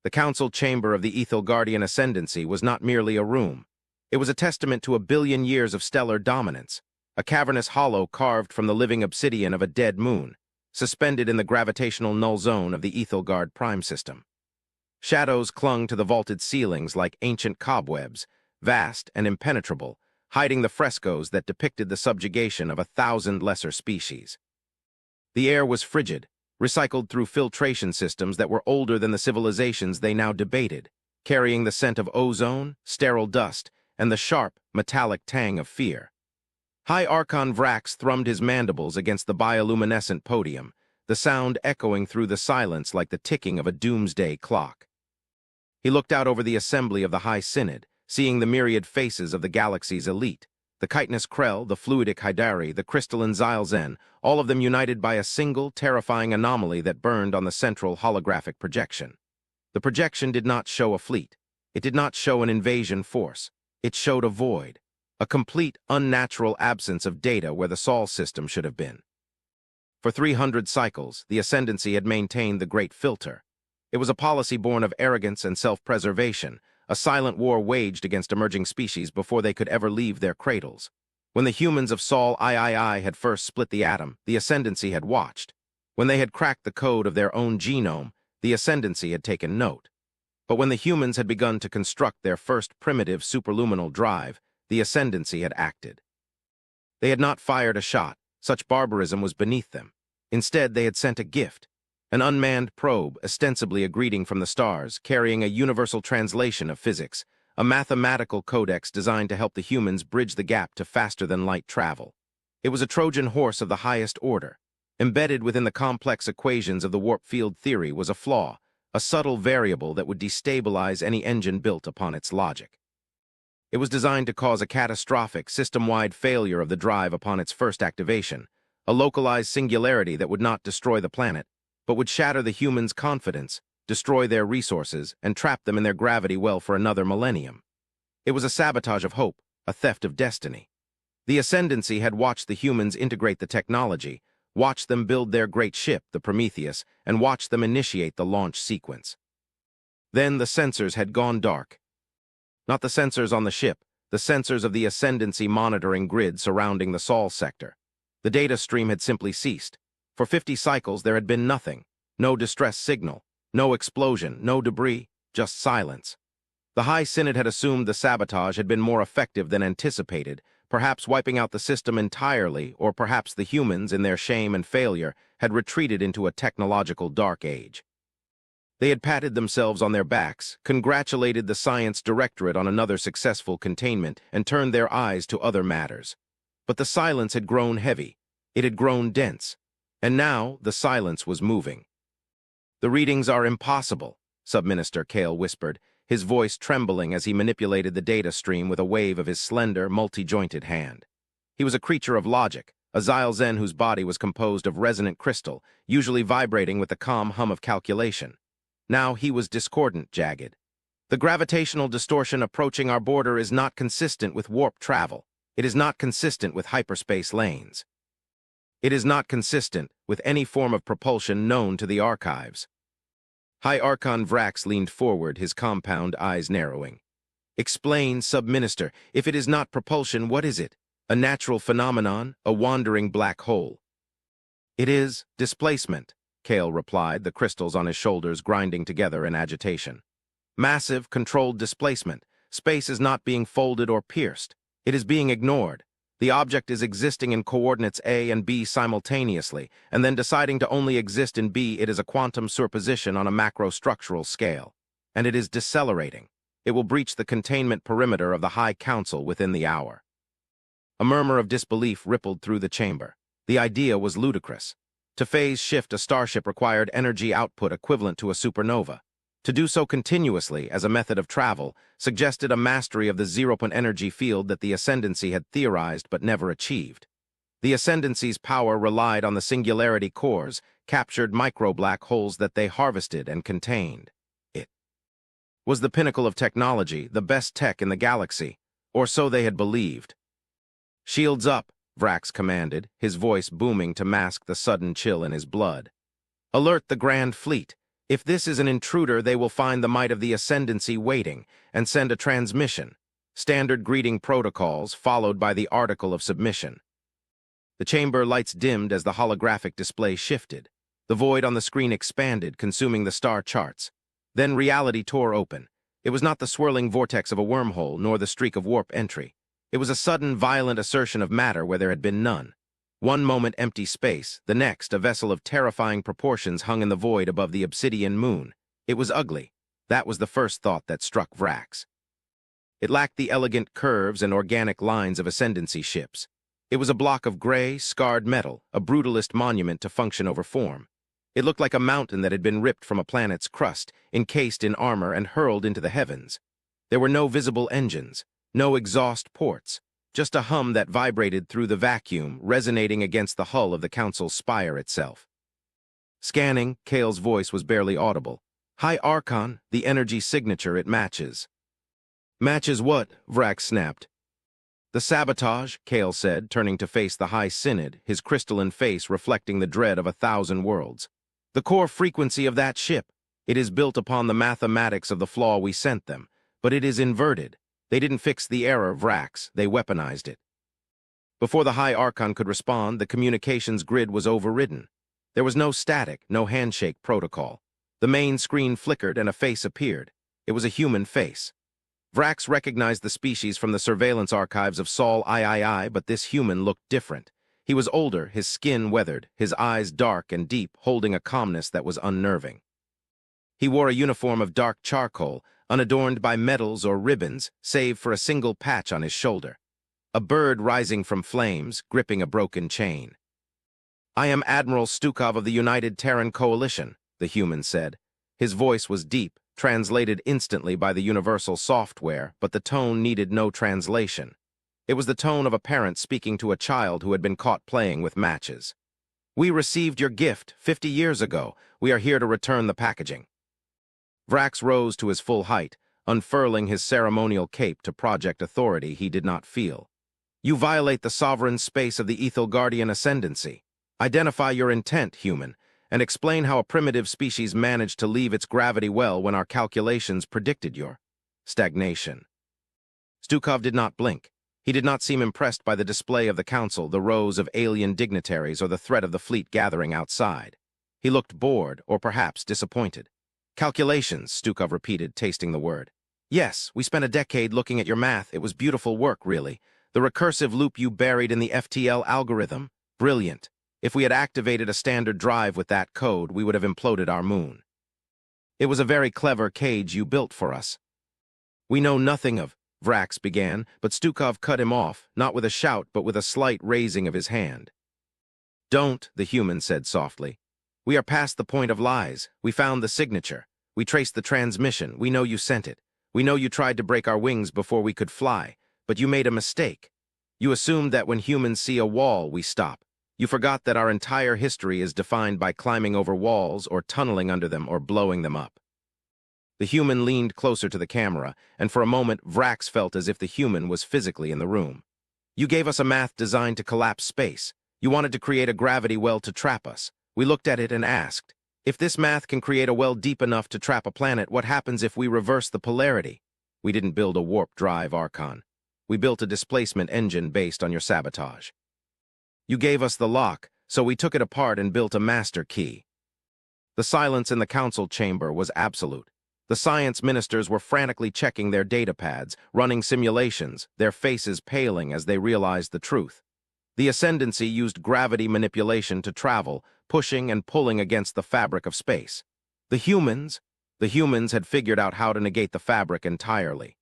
The council chamber of the Ethel Guardian Ascendancy was not merely a room. It was a testament to a billion years of stellar dominance, a cavernous hollow carved from the living obsidian of a dead moon, suspended in the gravitational null zone of the Ethelgard prime system. Shadows clung to the vaulted ceilings like ancient cobwebs, vast and impenetrable, hiding the frescoes that depicted the subjugation of 1,000 lesser species. The air was frigid, recycled through filtration systems that were older than the civilizations they now debated, carrying the scent of ozone, sterile dust, and the sharp, metallic tang of fear. High Archon Vrax thrummed his mandibles against the bioluminescent podium, the sound echoing through the silence like the ticking of a doomsday clock. He looked out over the assembly of the High Synod, seeing the myriad faces of the galaxy's elite, the chitinous Krell, the fluidic Hydari, the crystalline Xylzen, all of them united by a single, terrifying anomaly that burned on the central holographic projection. The projection did not show a fleet. It did not show an invasion force. It showed a void, a complete, unnatural absence of data where the Sol system should have been. For 300 cycles, the Ascendancy had maintained the Great Filter. It was a policy born of arrogance and self-preservation, a silent war waged against emerging species before they could ever leave their cradles. When the humans of Sol III had first split the atom, the Ascendancy had watched. When they had cracked the code of their own genome, the Ascendancy had taken note. But when the humans had begun to construct their first primitive superluminal drive, the Ascendancy had acted. They had not fired a shot. Such barbarism was beneath them. Instead, they had sent a gift, an unmanned probe, ostensibly a greeting from the stars, carrying a universal translation of physics, a mathematical codex designed to help the humans bridge the gap to faster-than-light travel. It was a Trojan horse of the highest order. Embedded within the complex equations of the warp field theory was a flaw, a subtle variable that would destabilize any engine built upon its logic. It was designed to cause a catastrophic, system-wide failure of the drive upon its first activation, a localized singularity that would not destroy the planet, but would shatter the humans' confidence, destroy their resources, and trap them in their gravity well for another millennium. It was a sabotage of hope, a theft of destiny. The Ascendancy had watched the humans integrate the technology, watched them build their great ship, the Prometheus, and watched them initiate the launch sequence. Then the sensors had gone dark. Not the sensors on the ship, the sensors of the Ascendancy monitoring grid surrounding the Sol sector. The data stream had simply ceased. For 50 cycles there had been nothing, no distress signal, no explosion, no debris, just silence. The High Synod had assumed the sabotage had been more effective than anticipated, perhaps wiping out the system entirely, or perhaps the humans, in their shame and failure, had retreated into a technological dark age. They had patted themselves on their backs, congratulated the Science Directorate on another successful containment, and turned their eyes to other matters. But the silence had grown heavy. It had grown dense. And now the silence was moving. "The readings are impossible," Subminister Kale whispered, his voice trembling as he manipulated the data stream with a wave of his slender, multi-jointed hand. He was a creature of logic, a Xylzen whose body was composed of resonant crystal, usually vibrating with the calm hum of calculation. Now he was discordant, jagged. "The gravitational distortion approaching our border is not consistent with warp travel. It is not consistent with hyperspace lanes. It is not consistent with any form of propulsion known to the archives." High Archon Vrax leaned forward, his compound eyes narrowing. "Explain, Subminister. If it is not propulsion, what is it? A natural phenomenon? A wandering black hole?" "It is displacement," Kale replied, the crystals on his shoulders grinding together in agitation. "Massive, controlled displacement. Space is not being folded or pierced. It is being ignored. The object is existing in coordinates A and B simultaneously, and then deciding to only exist in B. It is a quantum superposition on a macrostructural scale. And it is decelerating. It will breach the containment perimeter of the High Council within the hour." A murmur of disbelief rippled through the chamber. The idea was ludicrous. To phase shift a starship required energy output equivalent to a supernova. To do so continuously as a method of travel suggested a mastery of the zero-point energy field that the Ascendancy had theorized but never achieved. The Ascendancy's power relied on the singularity cores, captured micro-black holes that they harvested and contained. It was the pinnacle of technology, the best tech in the galaxy, or so they had believed. "Shields up," Vrax commanded, his voice booming to mask the sudden chill in his blood. "Alert the Grand Fleet. If this is an intruder, they will find the might of the Ascendancy waiting and send a transmission. Standard greeting protocols, followed by the article of submission. The chamber lights dimmed as the holographic display shifted. The void on the screen expanded, consuming the star charts. Then reality tore open. It was not the swirling vortex of a wormhole, nor the streak of warp entry. It was a sudden, violent assertion of matter where there had been none. One moment empty space, the next a vessel of terrifying proportions hung in the void above the obsidian moon. It was ugly. That was the first thought that struck Vrax. It lacked the elegant curves and organic lines of Ascendancy ships. It was a block of gray, scarred metal, a brutalist monument to function over form. It looked like a mountain that had been ripped from a planet's crust, encased in armor and hurled into the heavens. There were no visible engines, no exhaust ports, just a hum that vibrated through the vacuum, resonating against the hull of the Council's spire itself. Scanning, Kale's voice was barely audible. "High Archon, the energy signature it matches." "Matches what?" Vrax snapped. "The sabotage," Kale said, turning to face the High Synod, his crystalline face reflecting the dread of 1,000 worlds. "The core frequency of that ship. It is built upon the mathematics of the flaw we sent them, but it is inverted. They didn't fix the error, Vrax, they weaponized it." Before the High Archon could respond, the communications grid was overridden. There was no static, no handshake protocol. The main screen flickered and a face appeared. It was a human face. Vrax recognized the species from the surveillance archives of Sol III, but this human looked different. He was older, his skin weathered, his eyes dark and deep, holding a calmness that was unnerving. He wore a uniform of dark charcoal, unadorned by medals or ribbons, save for a single patch on his shoulder. A bird rising from flames, gripping a broken chain. "I am Admiral Stukov of the United Terran Coalition," the human said. His voice was deep, translated instantly by the universal software, but the tone needed no translation. It was the tone of a parent speaking to a child who had been caught playing with matches. "We received your gift 50 years ago. We are here to return the packaging." Vrax rose to his full height, unfurling his ceremonial cape to project authority he did not feel. "You violate the sovereign space of the Ethel Guardian Ascendancy. Identify your intent, human, and explain how a primitive species managed to leave its gravity well when our calculations predicted your stagnation." Stukov did not blink. He did not seem impressed by the display of the Council, the rows of alien dignitaries, or the threat of the fleet gathering outside. He looked bored, or perhaps disappointed. "Calculations," Stukov repeated, tasting the word. "Yes, we spent a decade looking at your math. It was beautiful work, really. The recursive loop you buried in the FTL algorithm? Brilliant. If we had activated a standard drive with that code, we would have imploded our moon. It was a very clever cage you built for us." "We know nothing of," Vrax began, but Stukov cut him off, not with a shout, but with a slight raising of his hand. "Don't," the human said softly. "We are past the point of lies. We found the signature. We traced the transmission. We know you sent it. We know you tried to break our wings before we could fly, but you made a mistake. You assumed that when humans see a wall, we stop. You forgot that our entire history is defined by climbing over walls or tunneling under them or blowing them up." The human leaned closer to the camera, and for a moment Vrax felt as if the human was physically in the room. "You gave us a math designed to collapse space. You wanted to create a gravity well to trap us. We looked at it and asked, if this math can create a well deep enough to trap a planet, what happens if we reverse the polarity? We didn't build a warp drive, Archon. We built a displacement engine based on your sabotage. You gave us the lock, so we took it apart and built a master key." The silence in the council chamber was absolute. The science ministers were frantically checking their data pads, running simulations, their faces paling as they realized the truth. The Ascendancy used gravity manipulation to travel, pushing and pulling against the fabric of space. The humans had figured out how to negate the fabric entirely.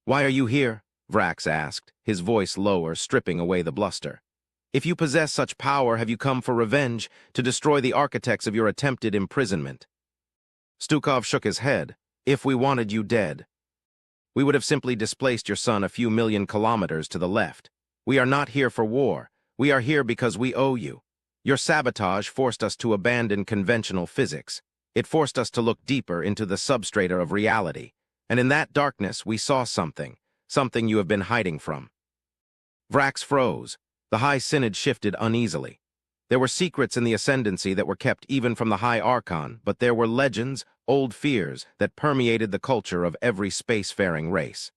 "Why are you here?" Vrax asked, his voice lower, stripping away the bluster. "If you possess such power, have you come for revenge, to destroy the architects of your attempted imprisonment?" Stukov shook his head. "If we wanted you dead, we would have simply displaced your sun a few million kilometers to the left. We are not here for war. We are here because we owe you. Your sabotage forced us to abandon conventional physics. It forced us to look deeper into the substrata of reality. And in that darkness, we saw something you have been hiding from." Vrax froze. The High Synod shifted uneasily. There were secrets in the Ascendancy that were kept even from the High Archon, but there were legends, old fears, that permeated the culture of every spacefaring race.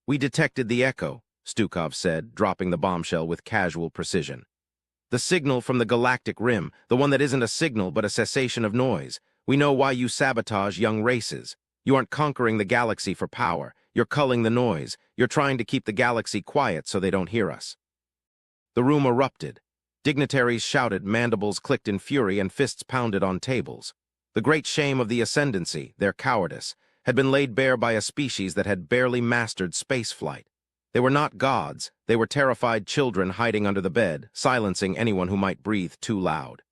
"We detected the echo," Stukov said, dropping the bombshell with casual precision. "The signal from the galactic rim, the one that isn't a signal but a cessation of noise. We know why you sabotage young races. You aren't conquering the galaxy for power. You're culling the noise. You're trying to keep the galaxy quiet so they don't hear us." The room erupted. Dignitaries shouted, mandibles clicked in fury, and fists pounded on tables. The great shame of the Ascendancy, their cowardice, had been laid bare by a species that had barely mastered spaceflight. They were not gods. They were terrified children hiding under the bed, silencing anyone who might breathe too loud.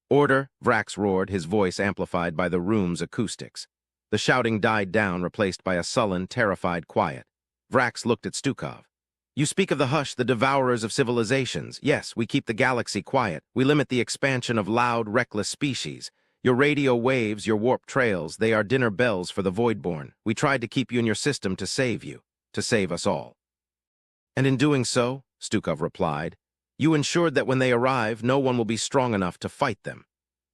"Order," Vrax roared, his voice amplified by the room's acoustics. The shouting died down, replaced by a sullen, terrified quiet. Vrax looked at Stukov. "You speak of the hush, the devourers of civilizations. Yes, we keep the galaxy quiet. We limit the expansion of loud, reckless species. Your radio waves, your warp trails, they are dinner bells for the Voidborn. We tried to keep you in your system to save you, to save us all." "And in doing so," Stukov replied, "you ensured that when they arrive, no one will be strong enough to fight them.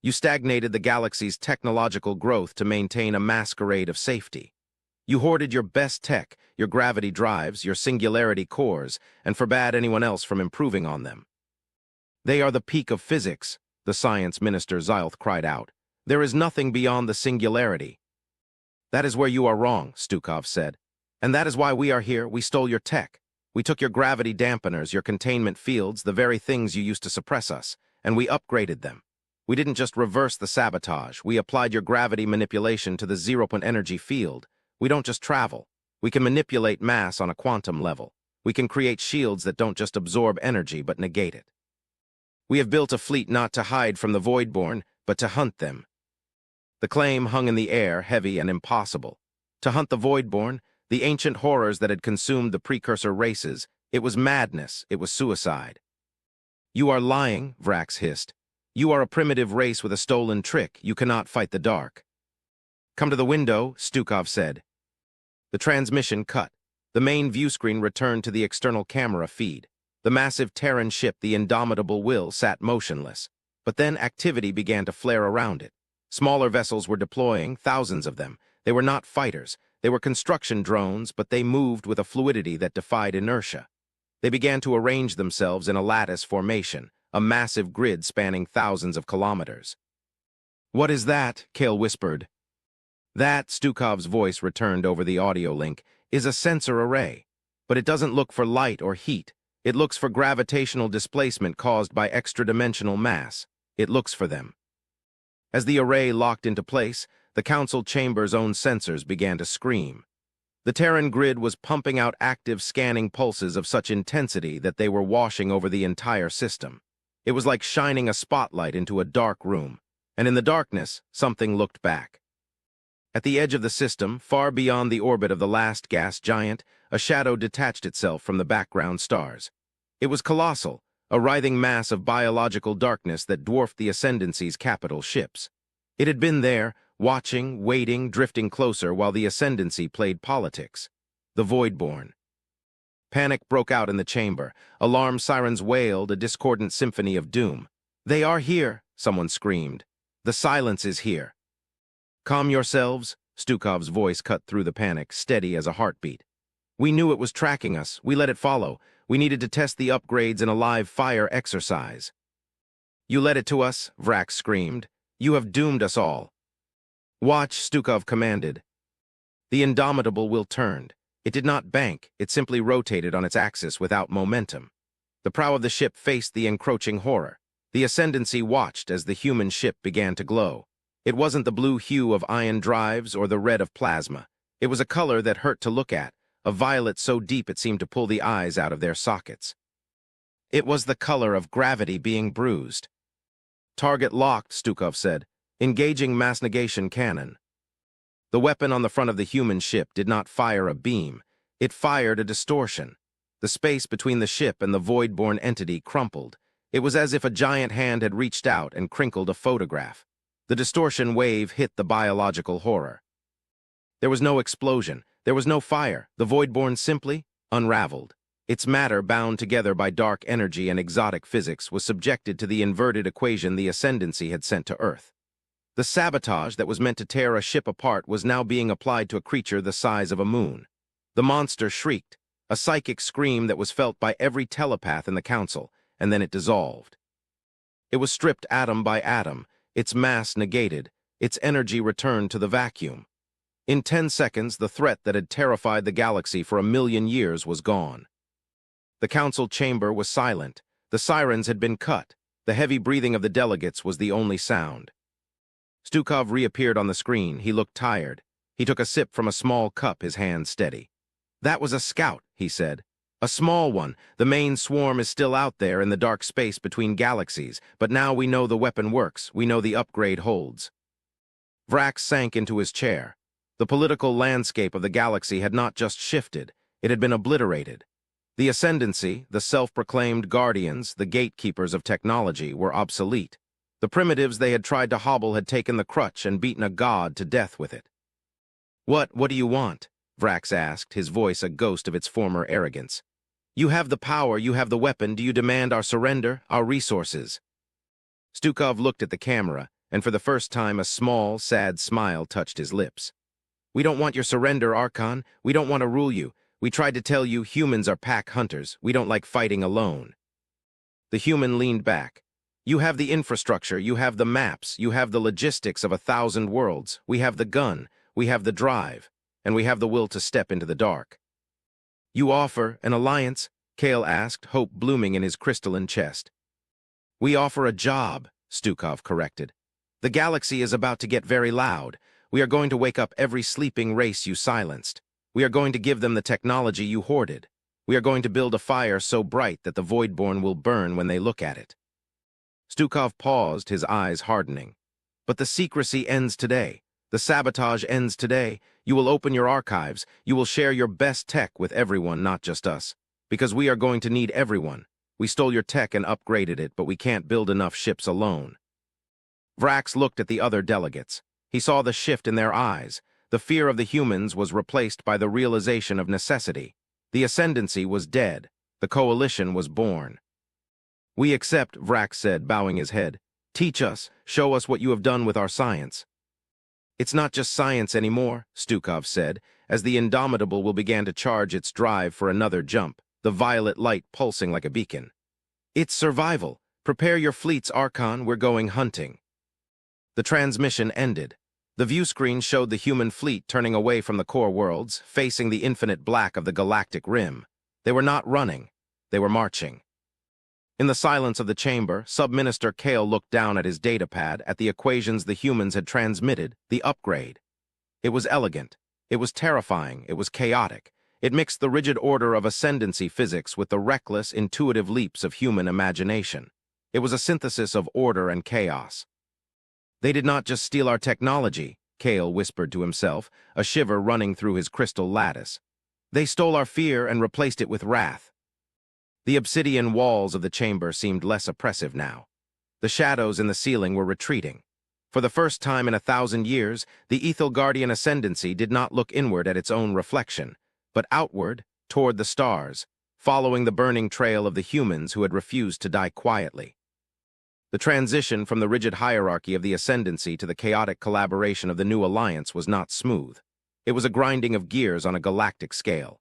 You stagnated the galaxy's technological growth to maintain a masquerade of safety. You hoarded your best tech, your gravity drives, your singularity cores, and forbade anyone else from improving on them." "They are the peak of physics," the science minister Xylth cried out. "There is nothing beyond the singularity." "That is where you are wrong," Stukov said. "And that is why we are here. We stole your tech. We took your gravity dampeners, your containment fields, the very things you used to suppress us, and we upgraded them. We didn't just reverse the sabotage. We applied your gravity manipulation to the zero-point energy field. We don't just travel. We can manipulate mass on a quantum level. We can create shields that don't just absorb energy but negate it. We have built a fleet not to hide from the Voidborn, but to hunt them." The claim hung in the air, heavy and impossible. To hunt the Voidborn, the ancient horrors that had consumed the precursor races, it was madness, it was suicide. "You are lying," Vrax hissed. "You are a primitive race with a stolen trick. You cannot fight the dark." "Come to the window," Stukov said. The transmission cut. The main view screen returned to the external camera feed. The massive Terran ship, the Indomitable Will, sat motionless. But then activity began to flare around it. Smaller vessels were deploying, thousands of them. They were not fighters. They were construction drones, but they moved with a fluidity that defied inertia. They began to arrange themselves in a lattice formation, a massive grid spanning thousands of kilometers. "What is that?" Kale whispered. "That," Stukov's voice returned over the audio link, "is a sensor array. But it doesn't look for light or heat. It looks for gravitational displacement caused by extra-dimensional mass. It looks for them." As the array locked into place, the council chamber's own sensors began to scream. The Terran grid was pumping out active scanning pulses of such intensity that they were washing over the entire system. It was like shining a spotlight into a dark room, and in the darkness, something looked back. At the edge of the system, far beyond the orbit of the last gas giant, a shadow detached itself from the background stars. It was colossal, a writhing mass of biological darkness that dwarfed the Ascendancy's capital ships. It had been there, watching, waiting, drifting closer while the Ascendancy played politics. The Voidborn. Panic broke out in the chamber. Alarm sirens wailed, a discordant symphony of doom. "They are here," someone screamed. "The silence is here." "Calm yourselves," Stukov's voice cut through the panic, steady as a heartbeat. "We knew it was tracking us. We let it follow. We needed to test the upgrades in a live fire exercise." "You let it to us," Vrax screamed. "You have doomed us all." "Watch," Stukov commanded. The Indomitable Will turned. It did not bank, it simply rotated on its axis without momentum. The prow of the ship faced the encroaching horror. The Ascendancy watched as the human ship began to glow. It wasn't the blue hue of ion drives or the red of plasma. It was a color that hurt to look at, a violet so deep it seemed to pull the eyes out of their sockets. It was the color of gravity being bruised. "Target locked," Stukov said. "Engaging mass negation cannon." The weapon on the front of the human ship did not fire a beam. It fired a distortion. The space between the ship and the Voidborn entity crumpled. It was as if a giant hand had reached out and crinkled a photograph. The distortion wave hit the biological horror. There was no explosion. There was no fire. The Voidborn simply unraveled. Its matter, bound together by dark energy and exotic physics, was subjected to the inverted equation the Ascendancy had sent to Earth. The sabotage that was meant to tear a ship apart was now being applied to a creature the size of a moon. The monster shrieked, a psychic scream that was felt by every telepath in the Council, and then it dissolved. It was stripped atom by atom, its mass negated, its energy returned to the vacuum. In 10 seconds, the threat that had terrified the galaxy for 1,000,000 years was gone. The council chamber was silent. The sirens had been cut. The heavy breathing of the delegates was the only sound. Stukov reappeared on the screen. He looked tired. He took a sip from a small cup, his hand steady. "That was a scout," he said. "A small one. The main swarm is still out there in the dark space between galaxies, but now we know the weapon works. We know the upgrade holds." Vrax sank into his chair. The political landscape of the galaxy had not just shifted, it had been obliterated. The Ascendancy, the self-proclaimed guardians, the gatekeepers of technology, were obsolete. The primitives they had tried to hobble had taken the crutch and beaten a god to death with it. What do you want?" Vrax asked, his voice a ghost of its former arrogance. "You have the power, you have the weapon. Do you demand our surrender, our resources?" Stukov looked at the camera, and for the first time a small, sad smile touched his lips. "We don't want your surrender, Archon. We don't want to rule you. We tried to tell you humans are pack hunters. We don't like fighting alone." The human leaned back. "You have the infrastructure, you have the maps, you have the logistics of 1,000 worlds. We have the gun, we have the drive, and we have the will to step into the dark." "You offer an alliance?" Kale asked, hope blooming in his crystalline chest. "We offer a job," Stukov corrected. "The galaxy is about to get very loud. We are going to wake up every sleeping race you silenced. We are going to give them the technology you hoarded. We are going to build a fire so bright that the Voidborn will burn when they look at it." Stukov paused, his eyes hardening. "But the secrecy ends today. The sabotage ends today. You will open your archives. You will share your best tech with everyone, not just us. Because we are going to need everyone. We stole your tech and upgraded it, but we can't build enough ships alone." Vrax looked at the other delegates. He saw the shift in their eyes. The fear of the humans was replaced by the realization of necessity. The Ascendancy was dead. The Coalition was born. "We accept," Vrax said, bowing his head. "Teach us. Show us what you have done with our science." "It's not just science anymore," Stukov said, as the Indomitable will began to charge its drive for another jump, the violet light pulsing like a beacon. "It's survival. Prepare your fleets, Archon. We're going hunting." The transmission ended. The viewscreen showed the human fleet turning away from the core worlds, facing the infinite black of the galactic rim. They were not running. They were marching. In the silence of the chamber, Sub-Minister Kale looked down at his datapad at the equations the humans had transmitted, the upgrade. It was elegant. It was terrifying. It was chaotic. It mixed the rigid order of Ascendancy physics with the reckless, intuitive leaps of human imagination. It was a synthesis of order and chaos. "They did not just steal our technology," Kale whispered to himself, a shiver running through his crystal lattice. "They stole our fear and replaced it with wrath." The obsidian walls of the chamber seemed less oppressive now. The shadows in the ceiling were retreating. For the first time in 1,000 years, the Guardian Ascendancy did not look inward at its own reflection, but outward, toward the stars, following the burning trail of the humans who had refused to die quietly. The transition from the rigid hierarchy of the Ascendancy to the chaotic collaboration of the new alliance was not smooth. It was a grinding of gears on a galactic scale.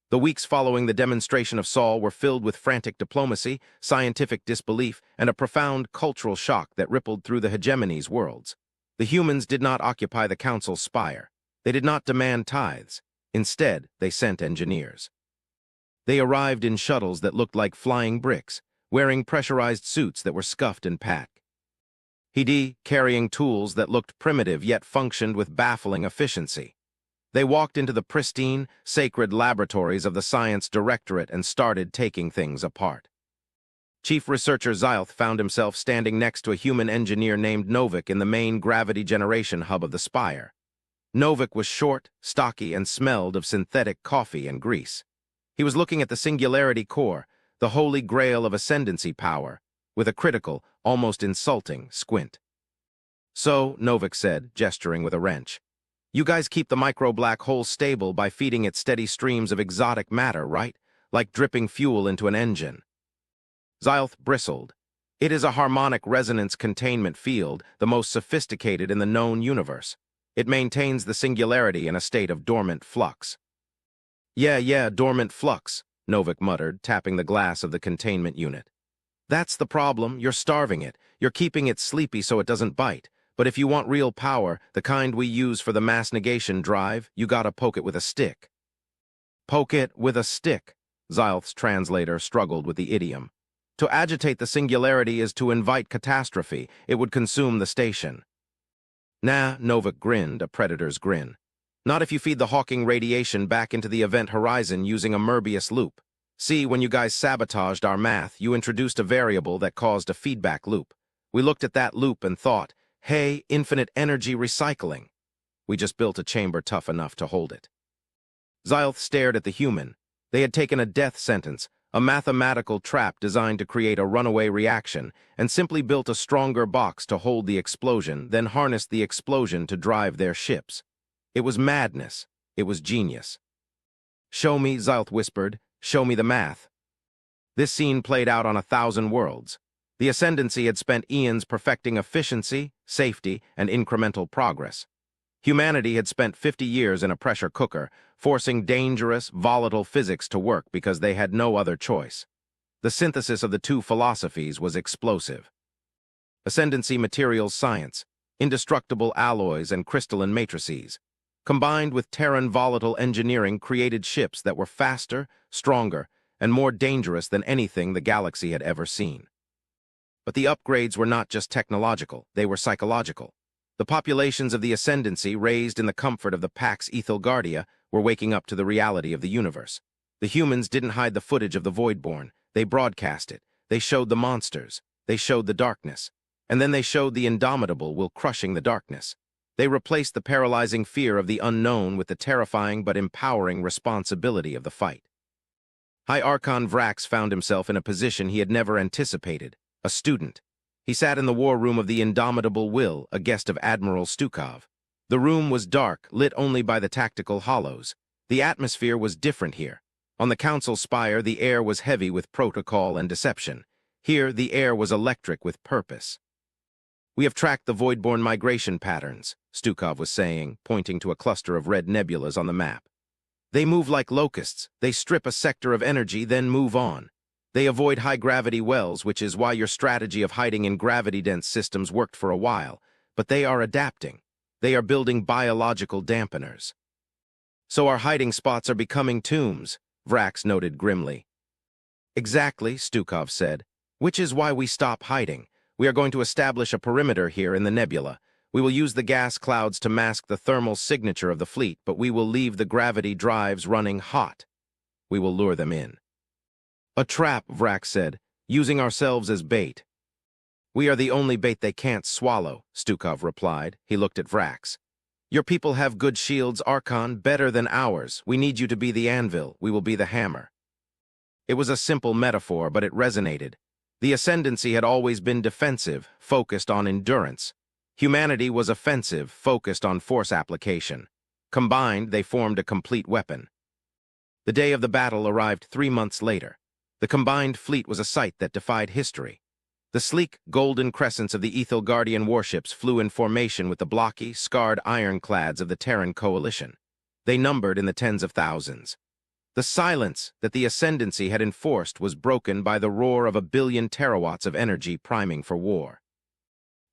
The weeks following the demonstration of Sol were filled with frantic diplomacy, scientific disbelief, and a profound cultural shock that rippled through the hegemony's worlds. The humans did not occupy the Council's spire. They did not demand tithes. Instead, they sent engineers. They arrived in shuttles that looked like flying bricks, wearing pressurized suits that were scuffed and packed. Carrying tools that looked primitive yet functioned with baffling efficiency. They walked into the pristine, sacred laboratories of the Science Directorate and started taking things apart. Chief Researcher Zylth found himself standing next to a human engineer named Novik in the main gravity generation hub of the spire. Novik was short, stocky, and smelled of synthetic coffee and grease. He was looking at the Singularity Core, the holy grail of Ascendancy power, with a critical, almost insulting squint. "So," Novik said, gesturing with a wrench, "you guys keep the micro-black hole stable by feeding it steady streams of exotic matter, right? like dripping fuel into an engine. Xylth bristled. It is a harmonic resonance containment field, the most sophisticated in the known universe. It maintains the singularity in a state of dormant flux. Yeah, dormant flux, Novik muttered, tapping the glass of the containment unit. That's the problem. You're starving it. You're keeping it sleepy so it doesn't bite. But if you want real power, the kind we use for the mass negation drive, you gotta poke it with a stick. Poke it with a stick, Xylth's translator struggled with the idiom. To agitate the singularity is to invite catastrophe. It would consume the station. Nah, Novik grinned, a predator's grin. Not if you feed the Hawking radiation back into the event horizon using a Möbius loop. See, when you guys sabotaged our math, you introduced a variable that caused a feedback loop. We looked at that loop and thought, hey, infinite energy recycling. We just built a chamber tough enough to hold it. Xylth stared at the human. They had taken a death sentence, a mathematical trap designed to create a runaway reaction, and simply built a stronger box to hold the explosion, then harnessed the explosion to drive their ships. It was madness. It was genius. Show me, Xylth whispered. Show me the math. This scene played out on 1,000 worlds. The Ascendancy had spent eons perfecting efficiency, safety, and incremental progress. Humanity had spent 50 years in a pressure cooker, forcing dangerous, volatile physics to work because they had no other choice. The synthesis of the two philosophies was explosive. Ascendancy materials science, indestructible alloys and crystalline matrices, combined with Terran volatile engineering, created ships that were faster, stronger, and more dangerous than anything the galaxy had ever seen. But the upgrades were not just technological, they were psychological. The populations of the Ascendancy, raised in the comfort of the Pax Ethelgardia, were waking up to the reality of the universe. The humans didn't hide the footage of the Voidborn. They broadcast it. They showed the monsters. They showed the darkness. And then they showed the indomitable will crushing the darkness. They replaced the paralyzing fear of the unknown with the terrifying but empowering responsibility of the fight. High Archon Vrax found himself in a position he had never anticipated, a student. He sat in the war room of the Indomitable Will, a guest of Admiral Stukov. The room was dark, lit only by the tactical hollows. The atmosphere was different here. On the Council spire, the air was heavy with protocol and deception. Here, the air was electric with purpose. We have tracked the Voidborn migration patterns, Stukov was saying, pointing to a cluster of red nebulas on the map. They move like locusts. They strip a sector of energy, then move on. They avoid high-gravity wells, which is why your strategy of hiding in gravity-dense systems worked for a while. But they are adapting. They are building biological dampeners. So our hiding spots are becoming tombs, Vrax noted grimly. Exactly, Stukov said. Which is why we stop hiding. We are going to establish a perimeter here in the nebula. We will use the gas clouds to mask the thermal signature of the fleet, but we will leave the gravity drives running hot. We will lure them in. A trap, Vrax said, using ourselves as bait. We are the only bait they can't swallow, Stukov replied. He looked at Vrax. Your people have good shields, Archon, better than ours. We need you to be the anvil. We will be the hammer. It was a simple metaphor, but it resonated. The Ascendancy had always been defensive, focused on endurance. Humanity was offensive, focused on force application. Combined, they formed a complete weapon. The day of the battle arrived 3 months later. The combined fleet was a sight that defied history. The sleek, golden crescents of the Ethelgardian warships flew in formation with the blocky, scarred ironclads of the Terran coalition. They numbered in the tens of thousands. The silence that the Ascendancy had enforced was broken by the roar of 1 billion terawatts of energy priming for war.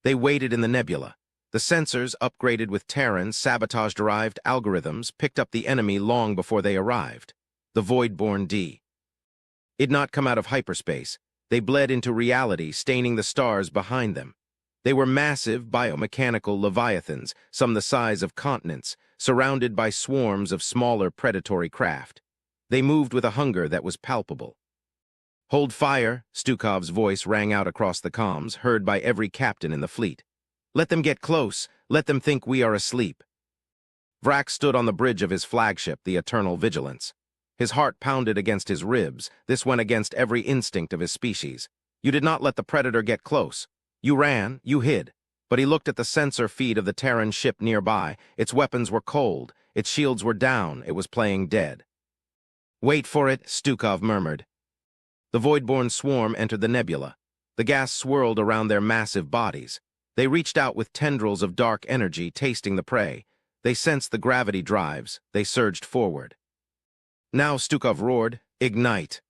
They waited in the nebula. The sensors, upgraded with Terran sabotage-derived algorithms, picked up the enemy long before they arrived. The Voidborn D. It had not come out of hyperspace. They bled into reality, staining the stars behind them. They were massive biomechanical leviathans, some the size of continents, surrounded by swarms of smaller predatory craft. They moved with a hunger that was palpable. Hold fire, Stukov's voice rang out across the comms, heard by every captain in the fleet. Let them get close. Let them think we are asleep. Vrax stood on the bridge of his flagship, the Eternal Vigilance. His heart pounded against his ribs. This went against every instinct of his species. You did not let the predator get close. You ran, you hid. But he looked at the sensor feed of the Terran ship nearby. Its weapons were cold. Its shields were down. It was playing dead. Wait for it, Stukov murmured. The void-born swarm entered the nebula. The gas swirled around their massive bodies. They reached out with tendrils of dark energy, tasting the prey. They sensed the gravity drives. They surged forward. Now, Stukov roared, "Ignite!"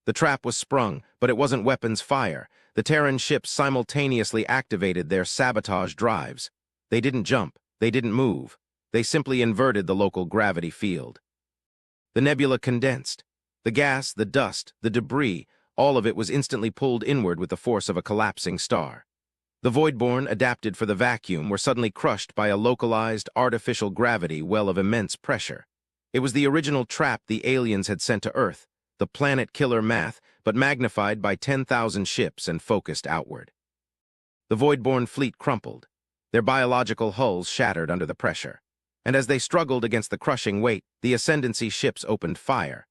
The trap was sprung, but it wasn't weapons fire. The Terran ships simultaneously activated their sabotage drives. They didn't jump. They didn't move. They simply inverted the local gravity field. The nebula condensed. The gas, the dust, the debris, all of it was instantly pulled inward with the force of a collapsing star. The Voidborn, adapted for the vacuum, were suddenly crushed by a localized, artificial gravity well of immense pressure. It was the original trap the aliens had sent to Earth, the planet-killer math, but magnified by 10,000 ships and focused outward. The Voidborn fleet crumpled. Their biological hulls shattered under the pressure. And as they struggled against the crushing weight, the Ascendancy ships opened fire.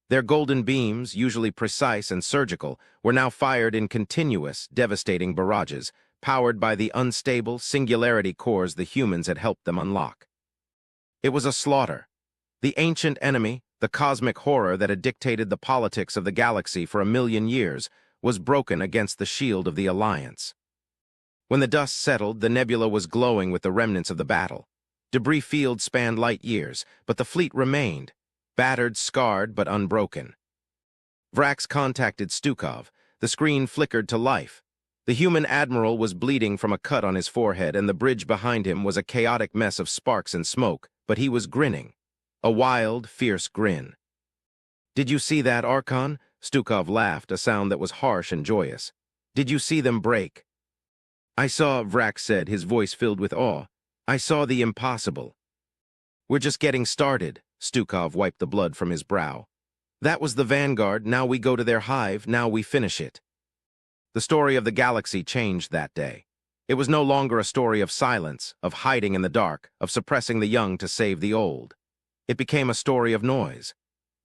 Their golden beams, usually precise and surgical, were now fired in continuous, devastating barrages, powered by the unstable singularity cores the humans had helped them unlock. It was a slaughter. The ancient enemy, the cosmic horror that had dictated the politics of the galaxy for 1,000,000 years, was broken against the shield of the Alliance. When the dust settled, the nebula was glowing with the remnants of the battle. Debris fields spanned light years, but the fleet remained, battered, scarred, but unbroken. Vrax contacted Stukov. The screen flickered to life. The human admiral was bleeding from a cut on his forehead, and the bridge behind him was a chaotic mess of sparks and smoke, but he was grinning. A wild, fierce grin. "Did you see that, Archon?" Stukov laughed, a sound that was harsh and joyous. "Did you see them break?" "I saw," Vrax said, his voice filled with awe. "I saw the impossible." "We're just getting started," Stukov wiped the blood from his brow. "That was the vanguard, now we go to their hive, now we finish it." The story of the galaxy changed that day. It was no longer a story of silence, of hiding in the dark, of suppressing the young to save the old. It became a story of noise.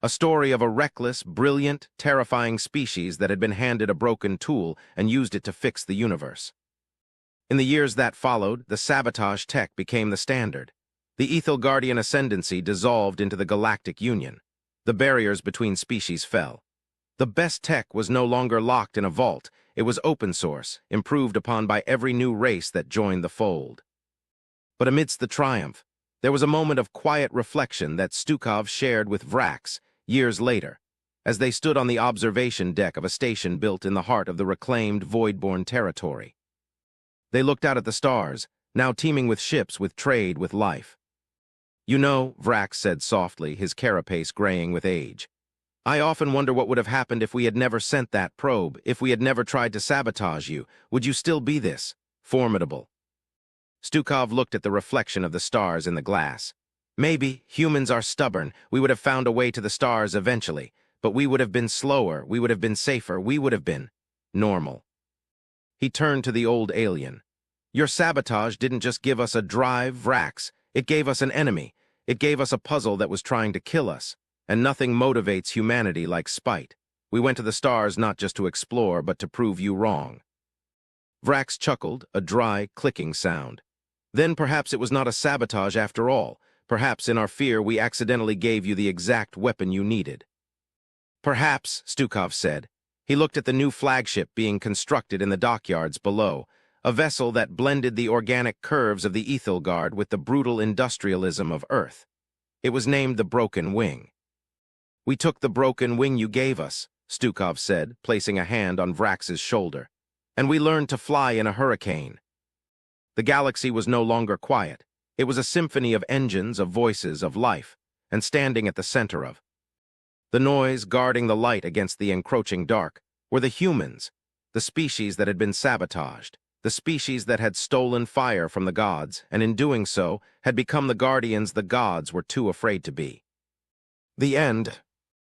A story of a reckless, brilliant, terrifying species that had been handed a broken tool and used it to fix the universe. In the years that followed, the sabotage tech became the standard. The Ethel Guardian ascendancy dissolved into the galactic union. The barriers between species fell. The best tech was no longer locked in a vault. It was open source, improved upon by every new race that joined the fold. But amidst the triumph, there was a moment of quiet reflection that Stukov shared with Vrax years later, as they stood on the observation deck of a station built in the heart of the reclaimed Voidborn territory. They looked out at the stars, now teeming with ships, with trade, with life. "You know," Vrax said softly, his carapace graying with age, "I often wonder what would have happened if we had never sent that probe, if we had never tried to sabotage you. Would you still be this formidable?" Stukov looked at the reflection of the stars in the glass. "Maybe. Humans are stubborn. We would have found a way to the stars eventually. But we would have been slower. We would have been safer. We would have been normal." He turned to the old alien. "Your sabotage didn't just give us a drive, Vrax. It gave us an enemy. It gave us a puzzle that was trying to kill us. And nothing motivates humanity like spite. We went to the stars not just to explore, but to prove you wrong." Vrax chuckled, a dry, clicking sound. "Then perhaps it was not a sabotage after all. Perhaps in our fear we accidentally gave you the exact weapon you needed." "Perhaps," Stukov said. He looked at the new flagship being constructed in the dockyards below, a vessel that blended the organic curves of the Ethelgard with the brutal industrialism of Earth. It was named the Broken Wing. "We took the broken wing you gave us," Stukov said, placing a hand on Vrax's shoulder. "And we learned to fly in a hurricane." The galaxy was no longer quiet. It was a symphony of engines, of voices, of life, and standing at the center of the noise, guarding the light against the encroaching dark, were the humans, the species that had been sabotaged, the species that had stolen fire from the gods, and in doing so, had become the guardians the gods were too afraid to be. The end.